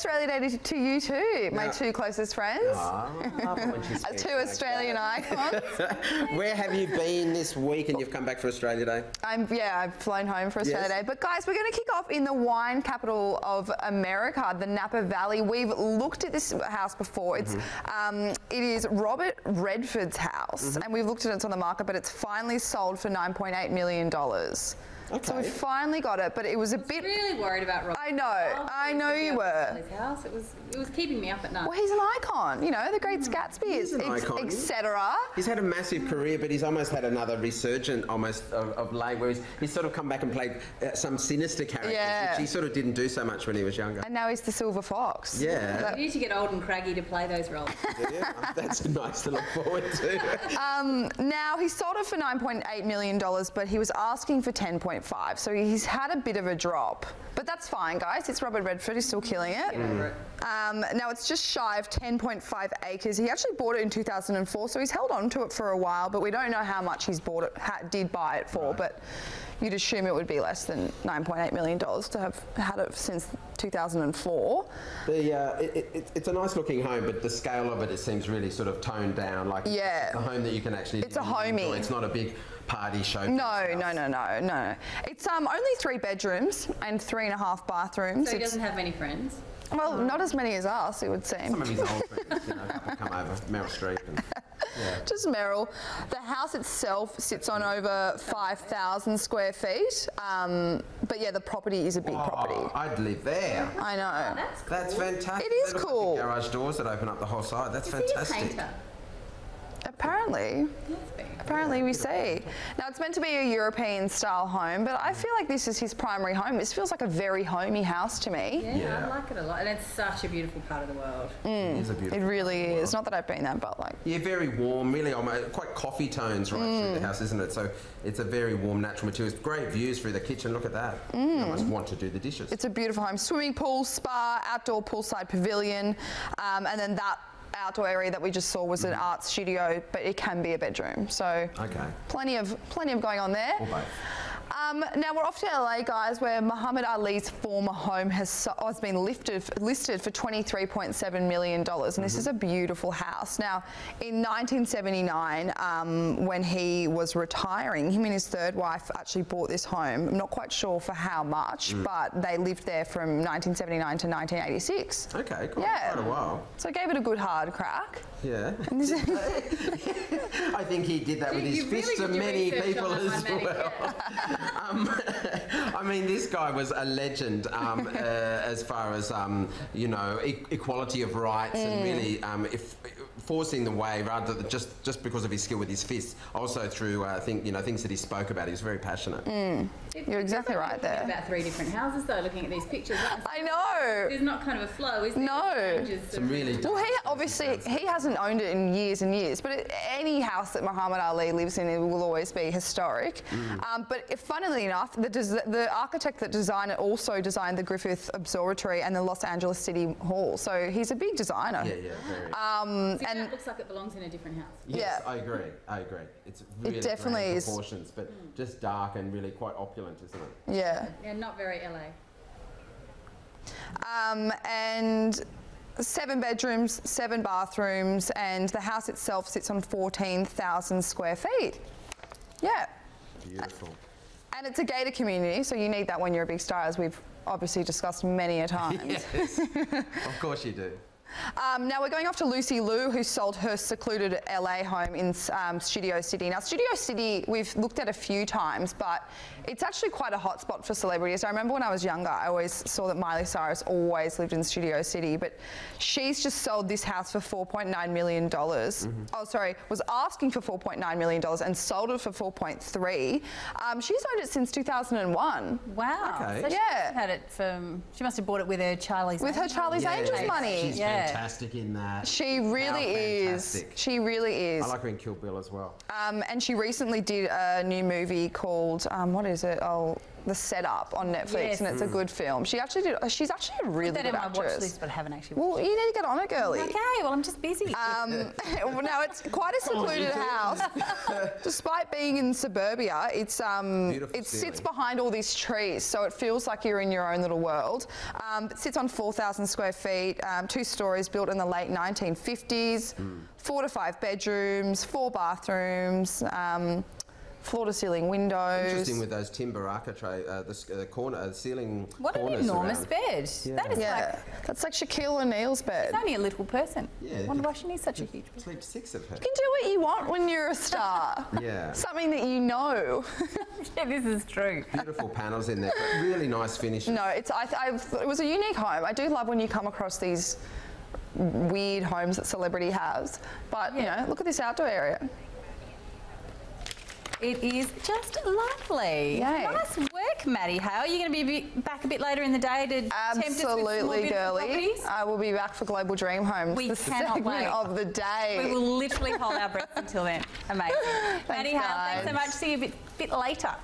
Australia Day to you too, my two closest friends. Two Australian icons. Where have you been this week and you've come back for Australia Day? I've flown home for Australia Day. But guys, we're going to kick off in the wine capital of America, the Napa Valley. We've looked at this house before. It's it is Robert Redford's house, and we've looked at it, it's on the market, but it's finally sold for $9.8 million. Okay. So we finally got it, but it was a bit... really worried about Robert. I know you were. His house. It was keeping me up at night. Well, he's an icon, you know, the Great Gatsby, etc. He's had a massive career, but he's almost had another resurgence of late, where he's sort of come back and played some sinister characters, which he sort of didn't do so much when he was younger. And now he's the Silver Fox. Yeah. You need to get old and craggy to play those roles. Yeah, that's nice to look forward to. Now, he sold it for $9.8 million, but he was asking for 10.5, so he's had a bit of a drop. But that's fine, guys. It's Robert Redford. He's still killing it. Now, it's just shy of 10.5 acres. He actually bought it in 2004, so he's held on to it for a while, but we don't know how much he's bought it, did buy it for, but you'd assume it would be less than $9.8 million to have had it since 2004. It's a nice looking home, but the scale of it seems really sort of toned down. Like a home that you can actually It's a homey. enjoy. It's not a big party show. No. It's only 3 bedrooms and 3.5 bathrooms. So he doesn't have many friends? Well, not as many as us, it would seem. Some of his old friends, come over, Meryl Streep. Just Meryl. The house itself sits on over 5,000 square feet. But yeah, the property is a big property. I'd live there. I know. Oh, that's cool. That's fantastic. It is cool. Like garage doors that open up the whole site. That's fantastic. Is he a painter? Apparently we see. Now, it's meant to be a European style home, but I feel like this is his primary home. This feels like a very homey house to me. Yeah, I like it a lot. And it's such a beautiful part of the world. It is a beautiful It really is. Not that I've been there, but like... Yeah, very warm, really almost quite coffee tones right through the house, isn't it? So it's a very warm, natural materials. Great views through the kitchen. Look at that. You almost want to do the dishes. It's a beautiful home. Swimming pool, spa, outdoor poolside pavilion, and then that outdoor area that we just saw was an art studio, but it can be a bedroom. So plenty of going on there. Or both. Now we're off to LA, guys, where Muhammad Ali's former home has been listed for $23.7 million, and this is a beautiful house. Now, in 1979, when he was retiring, him and his third wife actually bought this home. I'm not quite sure for how much, but they lived there from 1979 to 1986. Okay, cool. Quite a while. So it gave it a good hard crack. Yeah. I think he did that with his fists to many people as well. I mean, this guy was a legend as far as, you know, equality of rights and really forcing the way rather than just because of his skill with his fists. Also through, things that he spoke about. He was very passionate. You're exactly right there. About 3 different houses, though, looking at these pictures. I know. There's not kind of a flow, is there? No. Some really... Well, he hasn't owned it in years and years, but any house that Muhammad Ali lives in, it will always be historic. But funnily enough, the architect that designed it also designed the Griffith Observatory and the Los Angeles City Hall. So he's a big designer. Yeah, very. And it looks like it belongs in a different house. Yes, I agree. It's really it definitely grand is. proportions, but just dark and really quite opulent, isn't it? Yeah. Yeah, not very LA. And 7 bedrooms, 7 bathrooms, and the house itself sits on 14,000 square feet. Yeah. Beautiful. And it's a gated community, so you need that when you're a big star, as we've obviously discussed many a time. Yes, of course you do. Now we're going off to Lucy Lui, who sold her secluded LA home in Studio City. Now Studio City we've looked at a few times, but it's actually quite a hot spot for celebrities. I remember when I was younger, I always saw that Miley Cyrus always lived in Studio City, but she's just sold this house for $4.9 million. Oh, sorry, was asking for $4.9 million and sold it for 4.3. She's owned it since 2001. Wow. Okay. So she must have had it from, she must have bought it with her Charlie's Angels money. She's fantastic in that. She really is. She really is. I like her in Kill Bill as well. And she recently did a new movie called, what is it? Oh, The Setup on Netflix, Yes. and it's a good film. She's actually a really That good in my watch actress. list, but I haven't actually Well, watched you need to get on it, girlie. it. Okay, well, I'm just busy. Well, now it's quite a secluded house. Despite being in suburbia, it sits ceiling. behind all these trees, so it feels like you're in your own little world. It sits on 4,000 square feet, 2 stories, built in the late 1950s, 4 to 5 bedrooms, 4 bathrooms. Floor-to-ceiling windows. Interesting with those timber architrave, the corner, ceiling. What an corners enormous around. bed. That is That's like Shaquille O'Neal's bed. she's only a little person. Yeah. I wonder why she needs such a huge bed. Sleep 6 of her. You can do what you want when you're a star. Yeah. Something that you know. Yeah, this is true. Beautiful panels in there, but really nice finish. No, it was a unique home. I do love when you come across these weird homes that celebrity has. But, you know, look at this outdoor area. It is just lovely. Yay. Nice work, Maddie Hale. Are you going to be back a bit later in the day to tempt us with some more Absolutely, beautiful girlie. properties? I will be back for Global Dream Homes. We the cannot segment wait. of the day. We will literally hold our breath until then. Amazing. Maddie Hale, thanks so guys. much. See you a bit later.